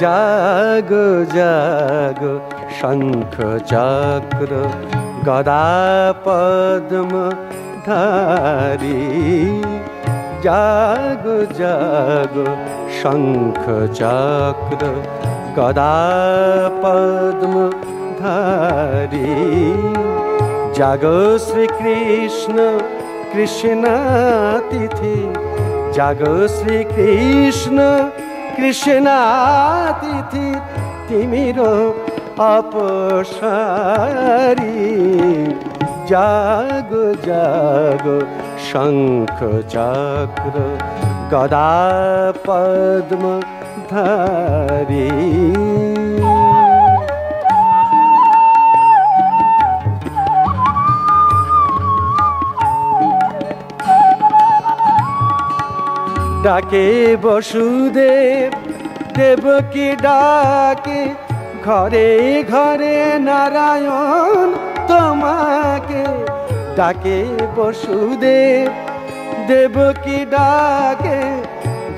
জাগো জাগো শঙ্খ চক্র গদা পদ্ম ধারী, জাগো জাগো শঙ্খ চক্র গদা পদ্ম ধারী। জাগো শ্রীকৃষ্ণ কৃষ্ণাতিথি, জাগো শ্রীকৃষ্ণ কৃষ্ণাতিথি তিমির অপসারী। জাগো জাগো শঙ্খ চক্র গদা পদ্ম ধারী। ডাকে বসুদেব দেবকী ডাকে, ঘরে ঘরে নারায়ণ তোমাকে। ডাকে বসুদেব দেবকী ডাকে,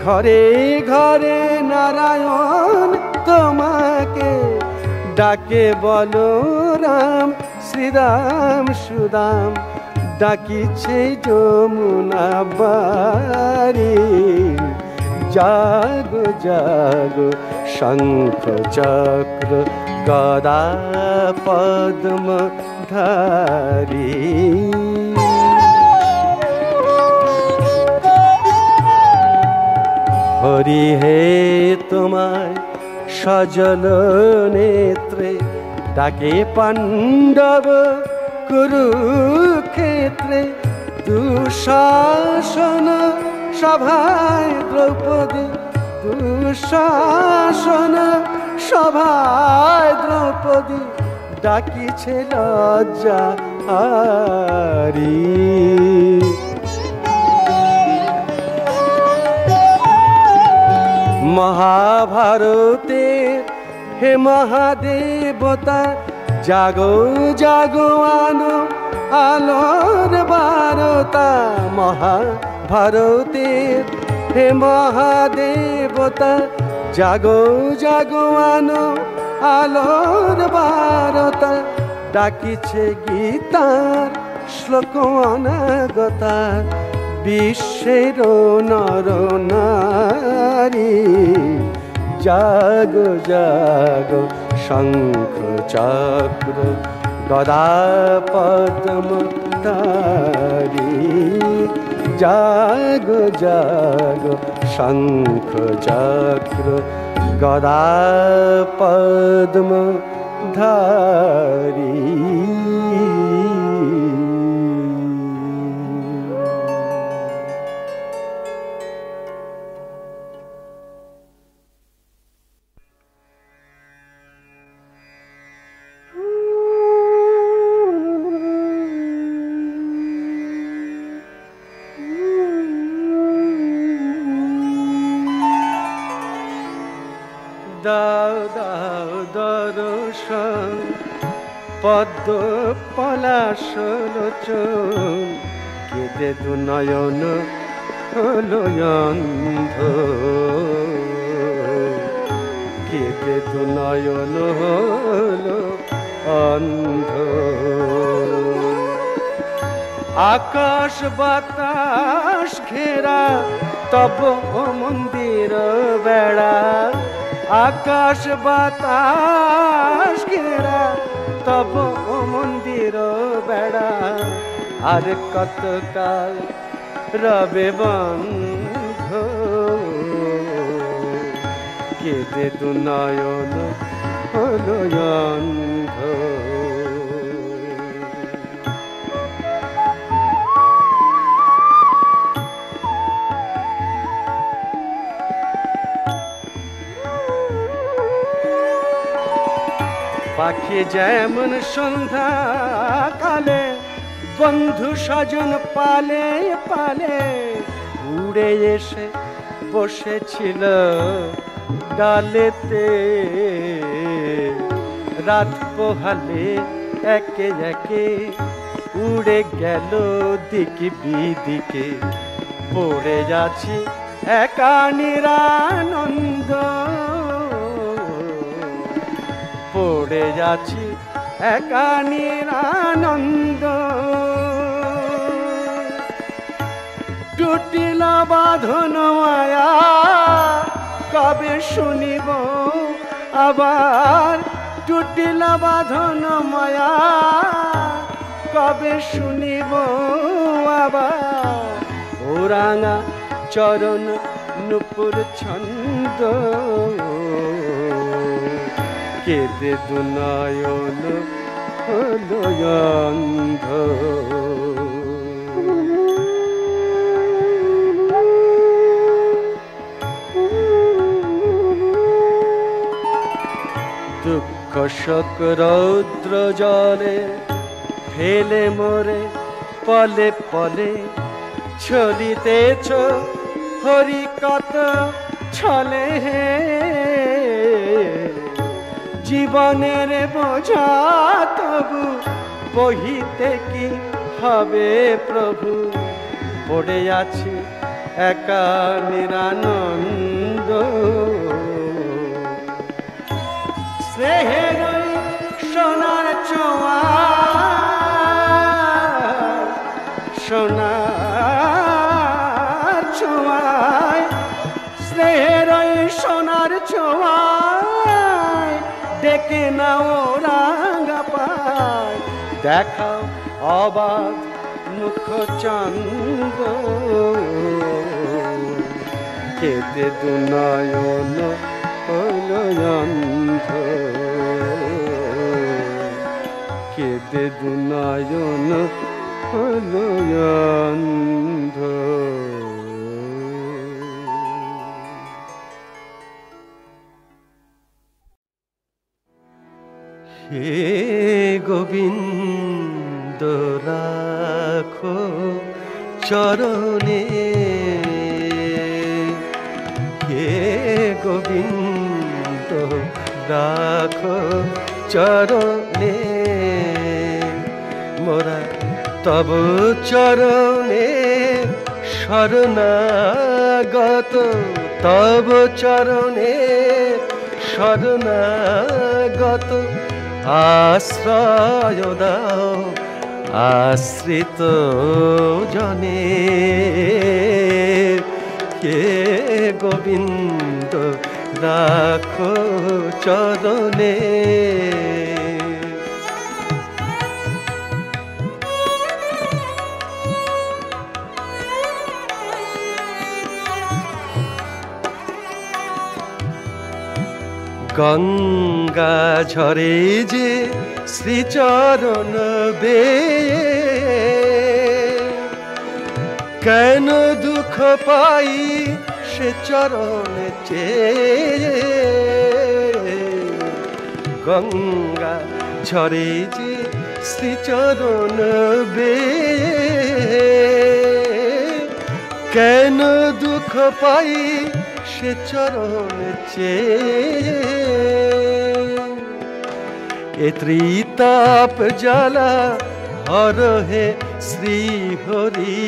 ঘরে ঘরে নারায়ণ তোমাকে। ডাকে বলরাম শ্রীরাম সুদাম, ডাকিছে যমুনা বারী। জাগো জাগো শঙ্খ চক্র গদা পদ্ম ধারী। হরি হে তোমায় সজল নেত্রে, ডাকে পাণ্ডব কুরুক্ষেত্রে। দুঃশাসন সভায় দ্রৌপদী, দুঃশাসন সভায় দ্রৌপদী, ডাকিছে লজ্জা হারি। মহাভারতে হে মহাদেবতা, জাগো জাগো আনো আলোর বারতা। মহাভারতে হে মহাদেবতা, জাগো জাগো আনো আলোর বারতা। ডাকিছে গীতার শ্লোক অনাগতা, বিশ্বের নর নারী। জাগো জাগো শঙ্খ চক্র গদা পদ্ম ধারী। জাগো জাগো শঙ্খ চক্র গদা পদ্ম ধারী। দাও দাও দর্শন পদ্ম পলাশ লোচন, কেঁদে দু নয়ন হলো অন্ধ। কেঁদে দু নয়ন হলো অন্ধ। আকাশ বাতাস ঘেরা তব মন্দির বেড়া। আকাশ বাতাস ঘেরা তব মন্দির বেড়া। আর কতকাল রবে বন্ধ, কেঁদে দু নয়ন হলো অন্ধ। পাখি যেমন সন্ধ্যা কালে বন্ধু স্বজন পালে পালে, উড়ে এসে বসেছিল ডালেতে। রাত পোহালে একে একে উড়ে গেল দিকে বিদিকে। পড়ে যাচ্ছি একা নিরানন্দ, পড়ে যাচ্ছি একা নিরানন্দ। টুটিল বাঁধন মায়া কবে শুনিব আবার, টুটিল বাঁধন মায়া কবে শুনিব আবার। ওরাঙা চরণ নুপুর ছন্দ কেঁদে দুনয়ন হলো অন্ধ। দুঃখ শোক রৌদ্র জলে ফেলে মোরে পলে পলে ছলিতেছ হরি কত ছলে। জীবনের বোঝা তবু বহিতে কি হবে প্রভু, পড়ে আছে একা নিরানন্দ। স্নেহের সোনার ছোঁয়া, সোনার ছোঁয়ায়, স্নেহের সোনার ছোঁয়ায় ডেকে নাও রাঙা পায়। দেখাও অবাক মুখ চন্দ কেঁদে দুনয়ন হলো অন্ধ। কেঁদে দুনয়ন হলো অন্ধ। হে গোবিন্দ রাখো চরণে, হে গোবিন্দ রাখো চরণে। মোরা তব চরণে শরণাগত, তব চরণে শরণাগত। আশ্রয় দাও আশ্রিত জনে, কে গোবিন্দ রাখো চরণে। গঙ্গা ঝরে যে শ্রীচরণ বেয়ে, কেন দুঃখ পাই সে চরণ চেয়ে। গঙ্গা ঝরে যে শ্রীচরণ বেয়ে, কেন দুঃখ পাই সে চরণ চেয়ে। এ ত্রিতাপ জ্বালা হর হে শ্রী হরি,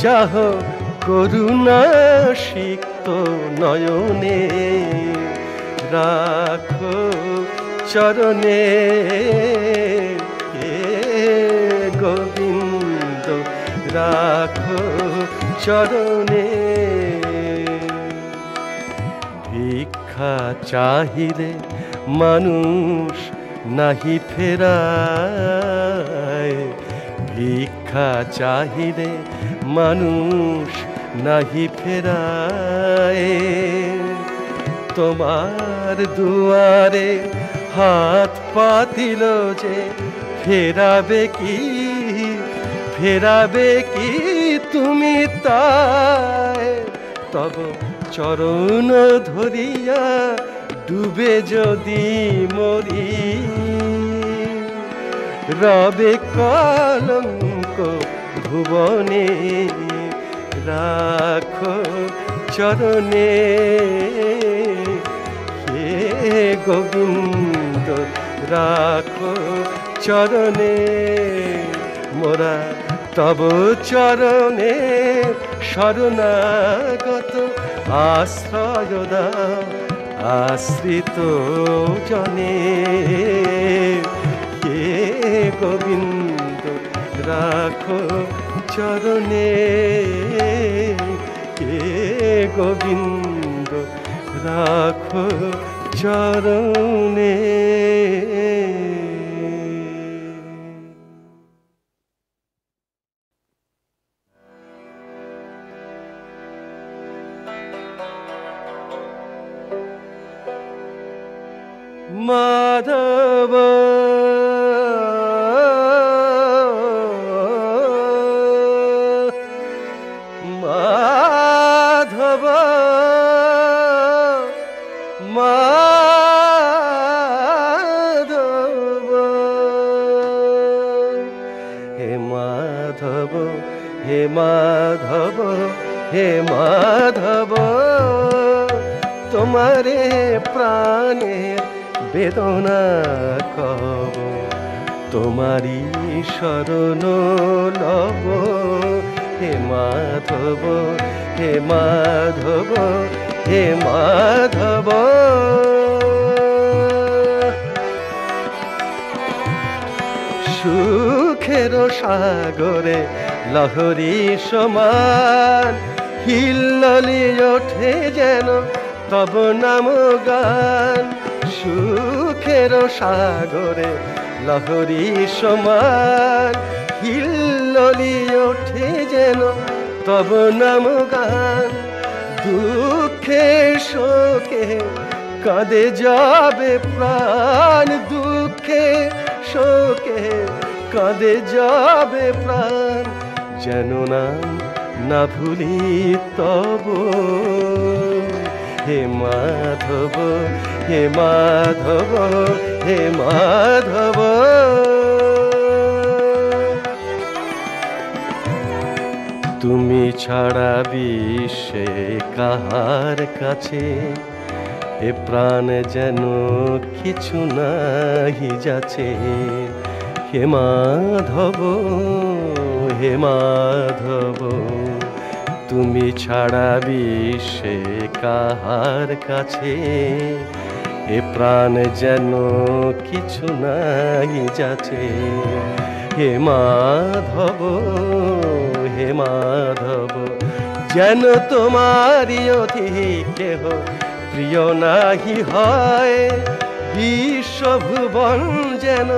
চাহ করুণা সিক্ত নয়নে। রাখো চরণে হে গোবিন্দ রাখো চরণে। ভিক্ষা চাহিলে মানুষ নাহি ফেরায়, ভিক্ষা চাহিলে মানুষ নাহি ফেরায়। তোমার দুয়ারে হাত পাতিল যে ফেরাবে কি, ফেরাবে কি তুমি তাই। তব চরণ ধরিয়া ডুবে যদি মরি, রবে কলঙ্ক ভুবনে। রাখো চরণে হে গোবিন্দ রাখো চরণে। মোরা তব চরণে শরণাগত, আশ্রয় দাও আশ্রিত জনে কে গোবিন্দ রাখো চরণে, কে গোবিন্দ রাখো চরণে। মাধব মাধব মাধব, হে মাধব হে মাধব হে মাধব, তোমারে প্রাণের বেদনা কব, তোমারি শরণ লব, হে মাধব হে মাধব হে মাধব। সুখের সাগরে লহরী সমান হিল্লোলি ওঠে যেন তব নাম গান, সুখের সাগরে লহরী সমান হিল্লোলি ওঠে যেন তব নাম গান। দুঃখে শোকে কাঁদে যাবে প্রাণ, দুঃখে শোকে কাঁদে যাবে প্রাণ, যেন নাম না ভুলি তব, হে মাধব হে মাধব হে মাধব। তুমি ছাড়া বিশ্বে কাহার কাছে এ প্রাণ যেন কিছু নাহি যাচ্ছে, হে মাধব হে মাধব। তুমি ছাড়া বিশ্বে কাহার কাছে এ প্রাণ যেন কিছু নাহি যাচ্ছে, হে মাধব হে মাধব। যেন তোমারি অধিক কেহ প্রিয় নাহি হয়, বিশ্বভুবন যেন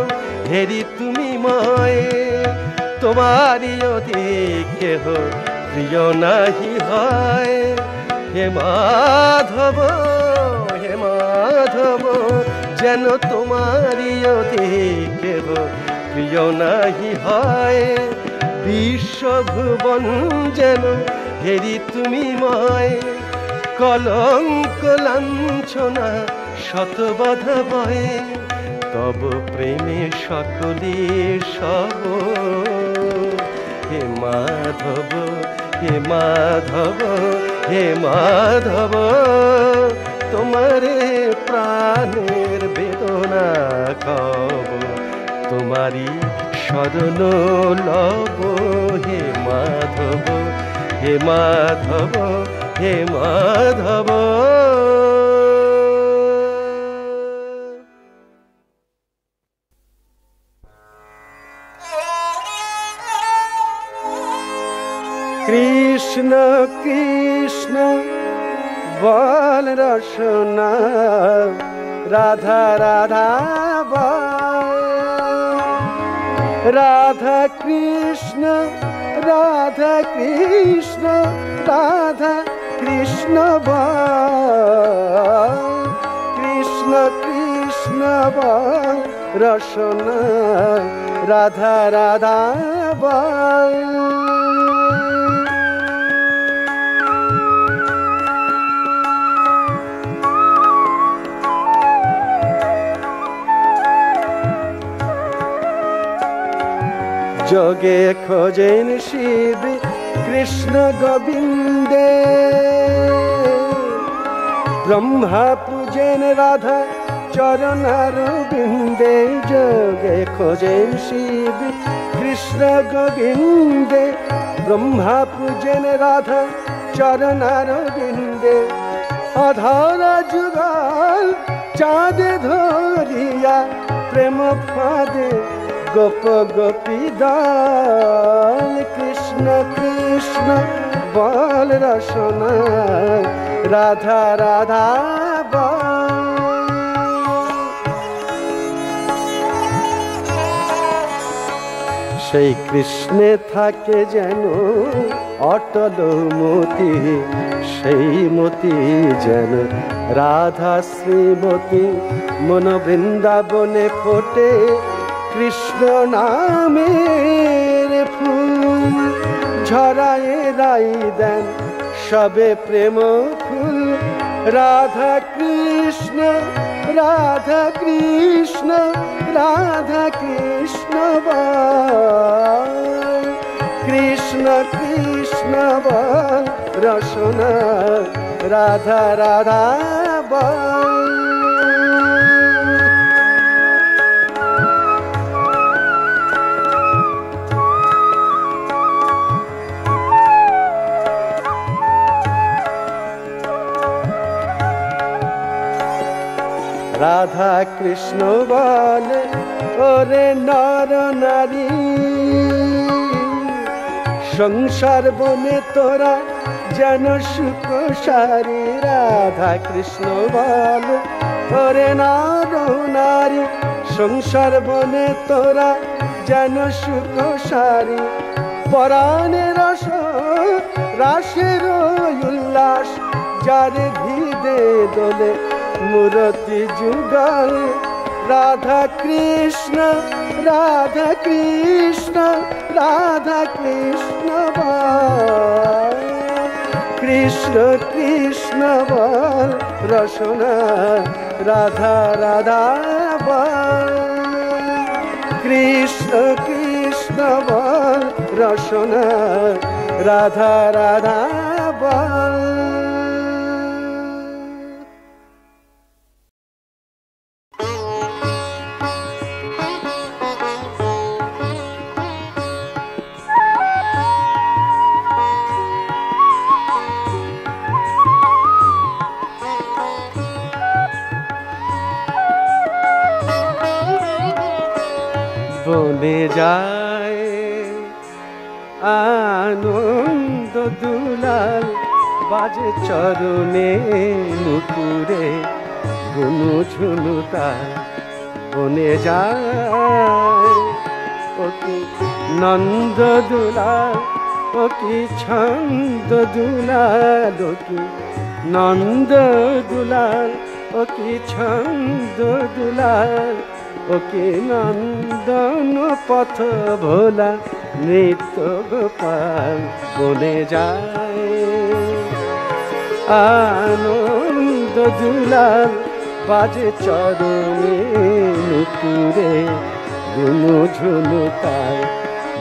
হেরি তুমি ময়, তোমারি অধিক কেহ প্রিয় নাহি হয়, হে মাধব হে মাধব। যেন তোমারি অধিক কেহ প্রিয় নাহি হয়, বিশ্বভুবন যেন হেরি তুমি ময়, কলঙ্ক লাঞ্ছনা শত বাধা বয়ে, তব প্রেমে সকলে সব, হে মাধব হে মাধব হে মাধব। তোমারে প্রাণের বেদনা কব, তোমারি শরণ লব, হে মাধব হে মাধব হে মাধব। কৃষ্ণ কৃষ্ণ বল রসনা, রাধা রাধা বল, রাধা কৃষ্ণ রাধা কৃষ্ণ রাধা কৃষ্ণ বল, কৃষ্ণ কৃষ্ণ বল রসনা, রাধা রাধা বল। যোগে খোঁজেন শিব কৃষ্ণ গোবিন্দে, ব্রহ্মা পূজেন রাধা চরণার বিন্দে। যোগে খোঁজেন শিব কৃষ্ণ গোবিন্দে, ব্রহ্মা পূজেন রাধা চরণার বিন্দে। अधरा जुगल चाँदे धरिया प्रेम फादे गोप गोपी दल कृष्ण कृष्ण बल रसना राधा राधा बल সেই কৃষ্ণে থাকে যেন অটল মতি সেই মতি যেন রাধা শ্রীমতী মন বৃন্দাবনে ফোটে কৃষ্ণ নামের ফুল ঝরায়ে রাই দেন সবে প্রেম ফুল রাধা কৃষ্ণ রাধা কৃষ্ণ রাধা কৃষ্ণ বল কৃষ্ণ কৃষ্ণ বল রসনা রাধা রাধা বল রাধা কৃষ্ণ বলে ওরে নর নারী সংসার বনে তোরা যেন সুখ সারি রাধা কৃষ্ণ বলে ওরে নর নারী সংসার বনে তোরা যেন সুখ সারি পরাণে রস রাসের উল্লাস যার ভিদে দোলে মূরতি যুগল রাধা কৃষ্ণ রাধা কৃষ্ণ রাধা কৃষ্ণ বল কৃষ্ণ কৃষ্ণ বল রসনা রাধা রাধা বল কৃষ্ণ কৃষ্ণ বল রসনা রাধা রাধা বল বনে যায় আনন্দ দুলাল বাজে চরণে নুপুরে গুনু ঝুনুতা বনে যায় ও কি নন্দ দুলাল ও কি ছন্দ দুলাল ও কি নন্দ দুলাল ও কি ছন্দ দুলাল ও কি নন্দন পথ ভোলা নৃত্য গোপাল বনে যায় আনন্দ দুলাল বাজে চরণে নুপুরে গুনু ঝুনু তাল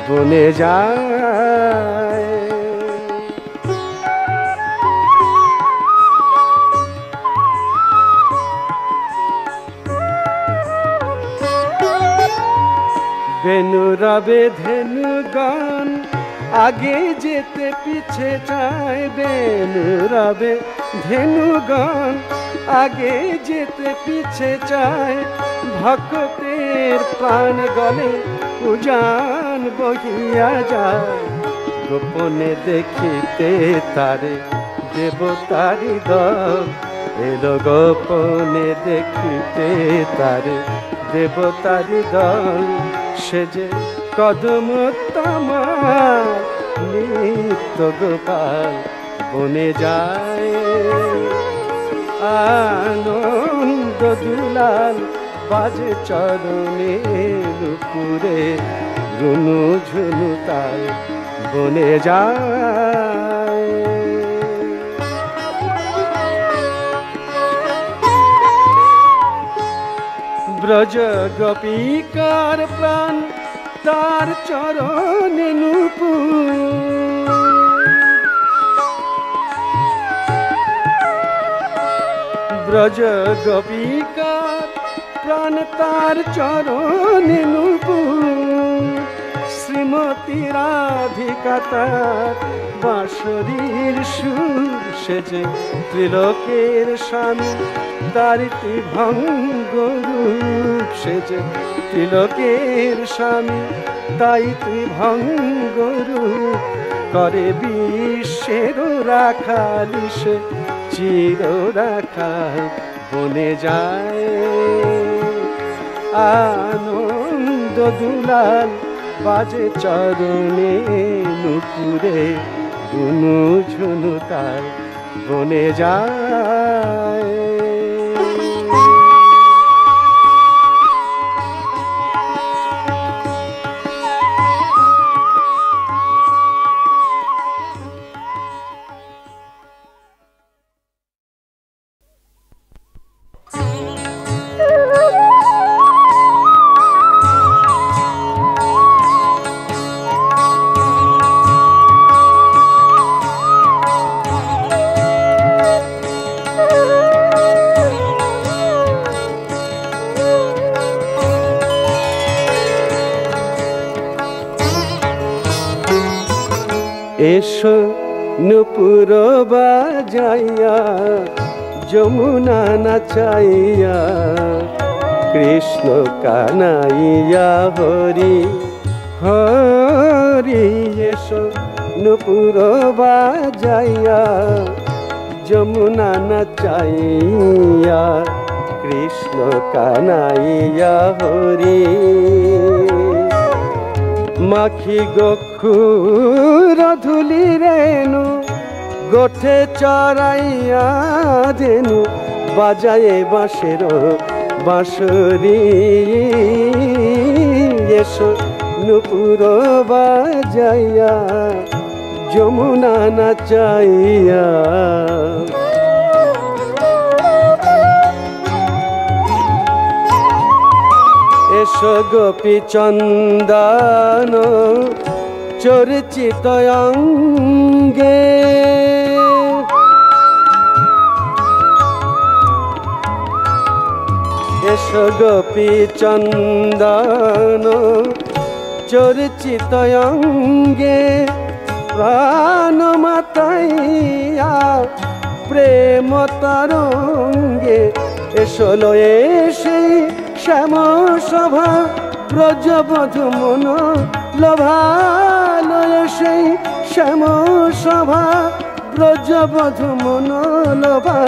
বনে যায় বেনু রবে ধেনু গান আগে যেতে পিছে যায় বেনু রবে ধেনু গান আগে যেতে পিছে যায় ভক্তের প্রাণ গলে উজান বহিয়া যায় গোপনে দেখিতে তারে দেবতারি দল এলো গোপনে দেখিতে তারে দেবতারি দল সে যে কদম তামার নিত্য গোপাল বনে যায় আনন্দ দুলাল বাজে চরণে নুপুরে রুনু ঝুনু তাল বনে যায় ব্রজ গোপিকার প্রাণ তার চরণে নুপুর ব্রজ গোপিকার প্রাণ তার চরণে নুপুর শ্রী শ্রীমতী রাধিকা তার বাঁশরীর সুর সেজে ত্রিলোকের স্বামী তার ত্রিভঙ্গ রূপ সেজে ত্রিলোকের স্বামী তাই ত্রিভঙ্গ রূপ করে বিশ্বের রাখালি সে চির রাখাল বনে যায় আনন্দ দুলাল বাজে চরণে নুপুরে দুনু ঝুনু তার বনে যায় এসো নুপুর বাজাইয়া যমুনা নাচাইয়া কৃষ্ণ কানাইয়া হরি হরি এসো নুপুর বাজাইয়া যমুনা নাচাইয়া কৃষ্ণ কানাইয়া হরি মাখি গক্ষুর ধুলি রেণু গোঠে চড়াইয়া দেনু বাজায়ে বাঁশের বাঁশরি এসো নুপুর বাজাইয়া যমুনা নাচাইয়া এসো গোপী চন্দন চর্চিত অঙ্গে এসো গোপী চন্দন চর্চিত অঙ্গে প্রাণ মাতাইয়া প্রেম তরঙ্গে এসো লয়ে সেই শ্যাম সভা ব্রজবধূ মন লোভালয় সেই শ্যাম সভা ব্রজবধূ মন লোভা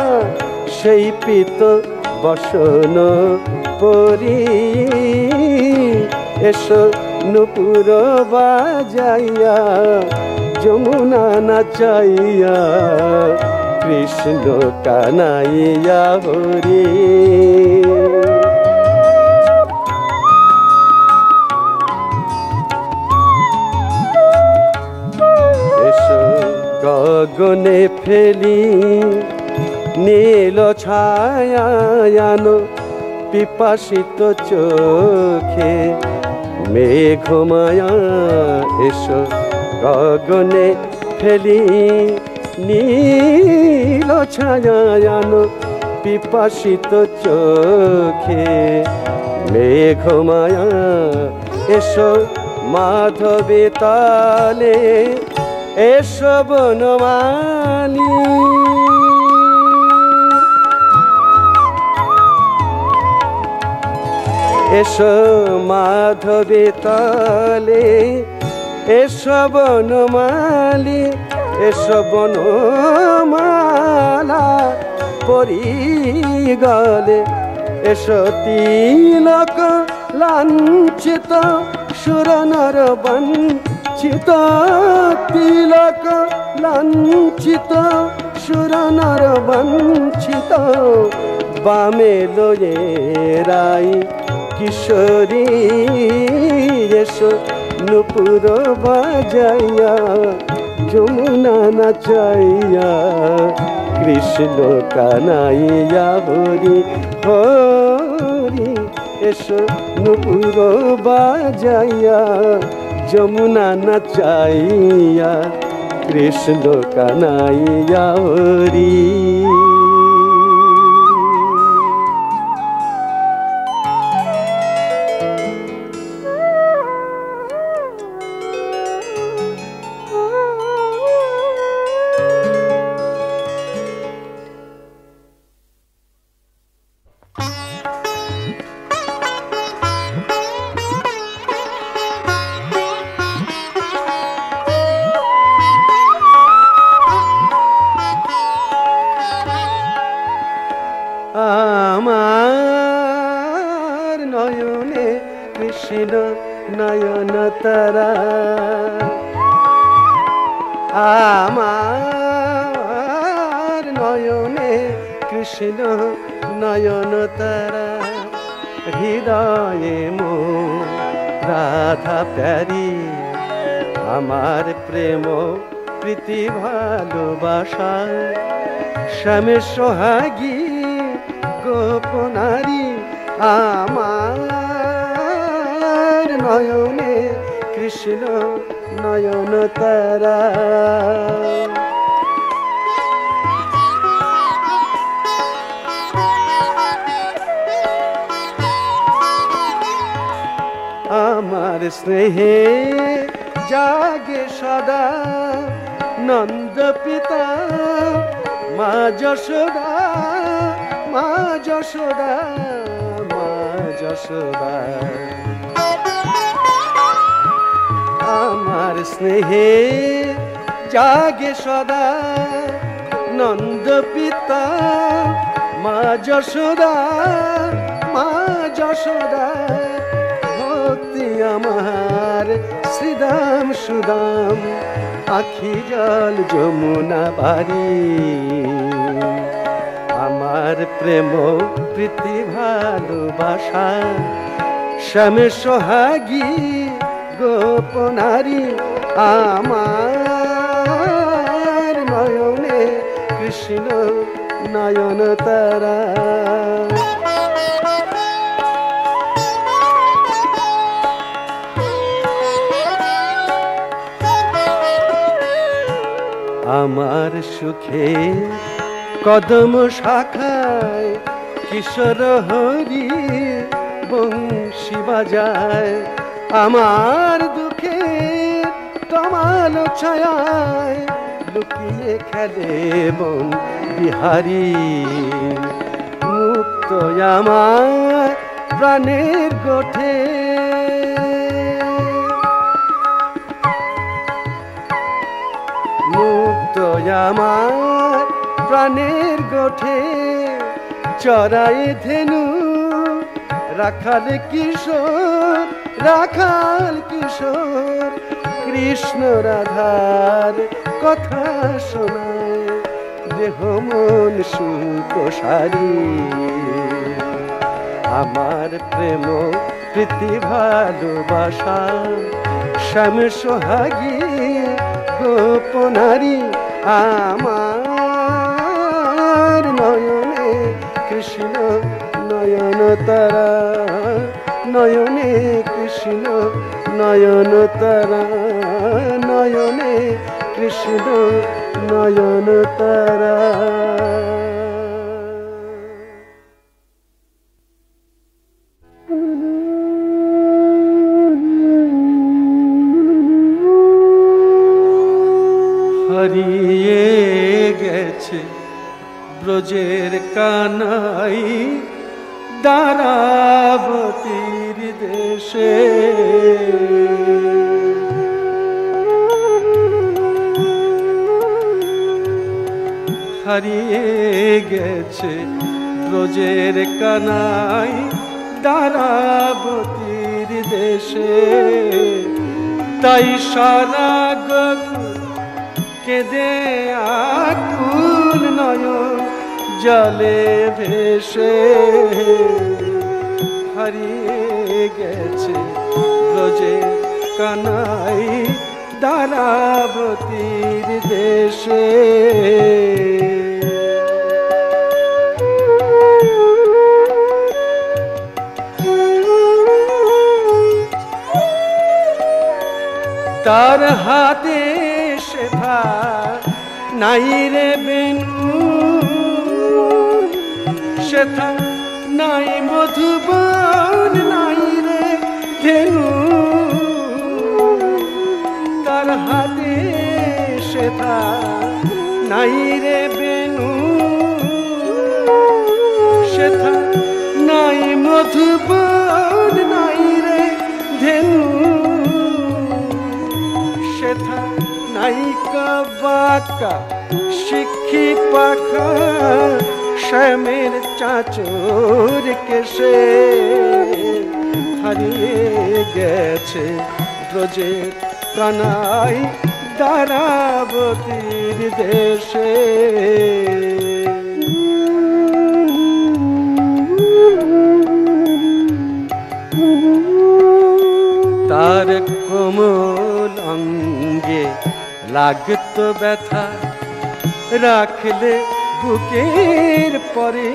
সেই পিত বসন পরি এসো নুপুর বাজাইয়া যমুনা নাচাইয়া কৃষ্ণ কানাইয়া হরি গগনে ফেলি নীল ছায়ান পিপাসিত চোখে মেঘমায়া এসো গগনে ফেলি নীল ছায়ান পিপাসিত চোখে মেঘমায়া এসো মাধবী তালে এসো বনমালী এসো মাধবী তালে এসো বনমালী এসো বনমালা পরি গলে এসো তিলক লাঞ্ছিত সুরনর বঞ্চিত তিলক লাঞ্ছিত সুরনর বঞ্চিত বামে লয়ে রাই কিশোরী এসো নুপুর বাজাইয়া যমুনা নাচাইয়া কৃষ্ণ কানাইয়া হরি হরি এসো নুপুর বাজাইয়া যমুনা নাচাইয়া কৃষ্ণ কানাইয়া হরি আমার নয়নে কৃষ্ণ নয়ন তারা, হৃদয়ে মো রাধা প্যারি, আমার প্রেম প্রীতি ভালোবাসা, স্বামী সোহাগী গোপনারী, আমার নয়নে কৃষ্ণ নয়ন তারা। আমার স্নেহে জাগে সদা নন্দ পিতা, মা যশোদা, মা যশোদা, মা যশোদা। আমার স্নেহে জাগে সদা নন্দ পিতা, মা যশোদা, মা যশোদা। ভক্তি আমার শ্রীদাম সুদাম, আখি জল যমুনা বাড়ি, আমার প্রেম প্রীতি ভালোবাসা, স্বামী সোহাগী গোপনারী, আমার নয়নে কৃষ্ণ নয়ন তারা। আমার সুখে কদম শাখায় কিশোর হরি বংশী বাজায়, আমার দুঃখে তমাল ছায়ায় লুকিয়ে খেলে বন বিহারী, মুক্ত আমার প্রাণের গোঠে, মুক্ত আমার প্রাণের গোঠে, চড়াই ধেনু রাখাল কিশোর, রাখাল কিশোর, কৃষ্ণ রাধার কথা শোনায়, দেহ মন সুকোষারি, আমার প্রেম প্রীতি ভালোবাসা, স্বামী সোহাগী গোপনারী, আমার নয়নে কৃষ্ণ নয়ন তারা, নয়নে কৃষ্ণ নয়ন তারা, নয়নে কৃষ্ণ নয়ন তারা। হারিয়ে গেছে ব্রজের কানাই দ্বারাবতীর দেশে, হারিয়ে গেছে ব্রজের কানাই দ্বারাবতীর দেশে, তাই সারা গকুল কেঁদে আকুল নয়ন জলে ভেসে, হারিয়ে গেছে ব্রজের কানাই দ্বারাবতীর দেশে। তার হাতে শেফা নাই রে বেনু, শেফা নাই মধুবন, নাই রে ধেনু, তার হাতে শেফা নাই রে বেনু, শেফা নাই মধুবন, নাই রে ধেনু, শেথা নাইকা বাঁকা শিক্ষি পাখা, শ্যামের চাঁচর কেশে, হারিয়ে গেছে ব্রজের কানাই দ্বারাবতীর দেশে। তার কোমল অঙ্গে লাগতো ব্যথা, রাখলে বুকের পরে।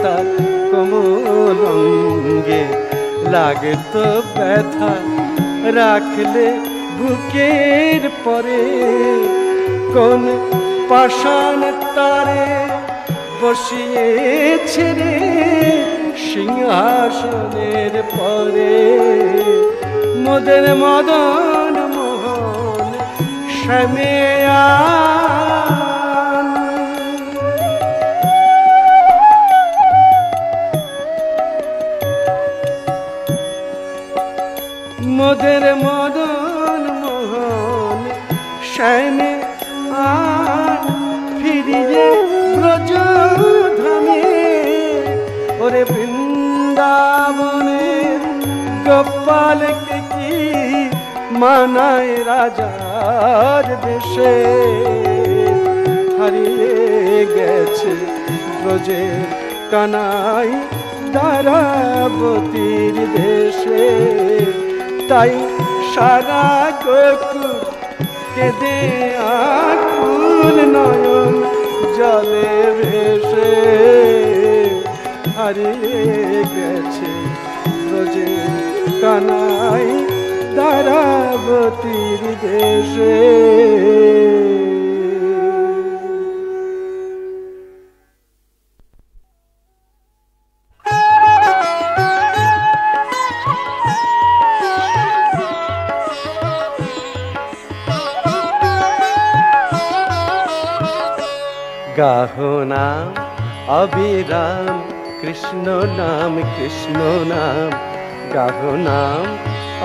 তার কোমল অঙ্গে লাগতো ব্যথা, রাখলে বুকের পরে। কোন পাষাণ তারে বসিয়েছে রে সিংহাসনের পরে। মোদের মদন মোহন শ্যামিয়ান, মোদের মদন মোহন শ্যামিয়ান, ফিরিয়ে ব্রজধামে। ওরে বৃন্দাবনের গোপালকে কি মানায় রাজার দেশে। হারিয়ে গেছে ব্রজের কানাই দ্বারাবতীর দেশে। তাই সারা গোকুল কেঁদে আকুল নয়ন জলে ভেসে। হারিয়ে গেছে ব্রজের কানাই দ্বারাবতীর দেশে। গাহো নাম অবিরাম কৃষ্ণ নাম, কৃষ্ণ নাম। গাহো নাম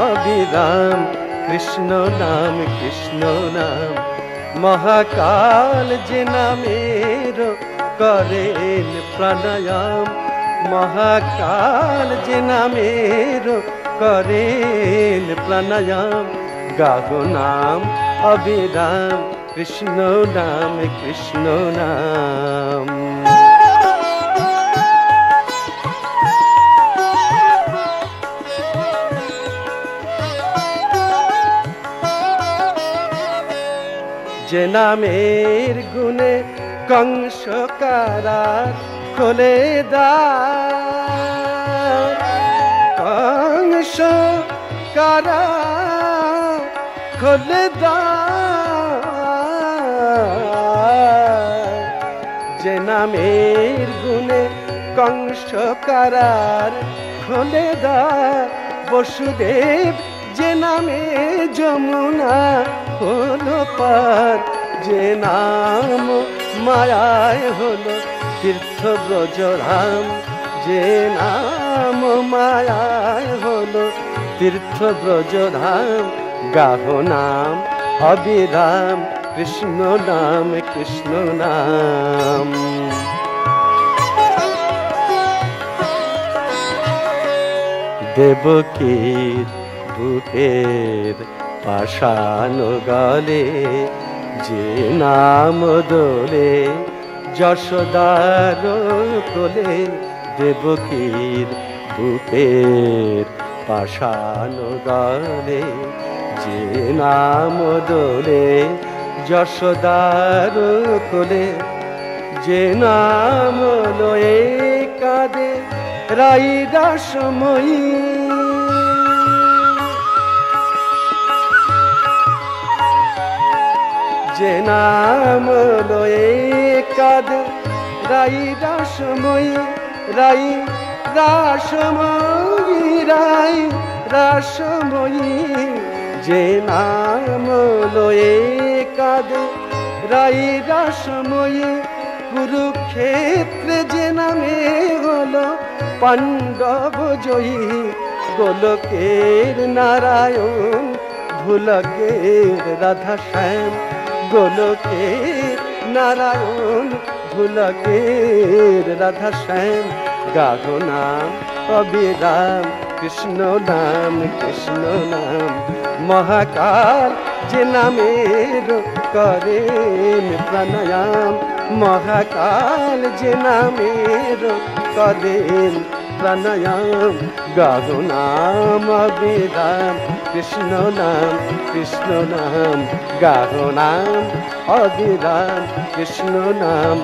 অবিরাম কৃষ্ণ নাম, কৃষ্ণ নাম। মহাকাল যে নামের করেন প্রাণায়াম, মহাকাল যে নামের করেন প্রাণায়াম। গাহো নাম অবিরাম কৃষ্ণ নাম, কৃষ্ণ নাম। যে নামের গুণে কংস কারার খোলে দ্বার, কংস কারার খোলে দ্বার। যে নামের গুণে কংস কারার খোলে দ্বার। বসুদেব যে নামে যমুনা হলো পার। যে নাম মায়ায় হলো তীর্থ ব্রজধাম, যে নাম মায়ায় হলো তীর্থ ব্রজধাম। গাহো নাম অবিরাম কৃষ্ণ নাম, কৃষ্ণ নাম। দেবকীর বুকের পাষাণ গলে যে নাম দোলে যশোদার কোলে। দেবকীর বুকের পাষাণ গলে যে নাম দোলে যশোদার কোলে। যে নাম লয়ে কাঁদে রাইরা সময়ী, যে নাম লয়ে কাঁদে রাই রাসময়ী, রাই রাসময়ী, রাই রাসময়ী। যে নাম লয়ে কাঁদে রাই রাসময়ী। কুরুক্ষেত্রে যে নামে হলো পাণ্ডব জয়ী। গোলকের নারায়ণ ভুলকের রাধা শ্যাম, গোলকের নারায়ণ ভুলকের রাধা শ্যাম। গাহো নাম অবিরাম কৃষ্ণ নাম মহাকাল যে নামের করেন প্রাণায়াম মহাকাল যে নামের করেন প্রাণায়াম গাহো নাম অবিরাম কৃষ্ণ নাম গাহো নাম অবিরাম কৃষ্ণ নাম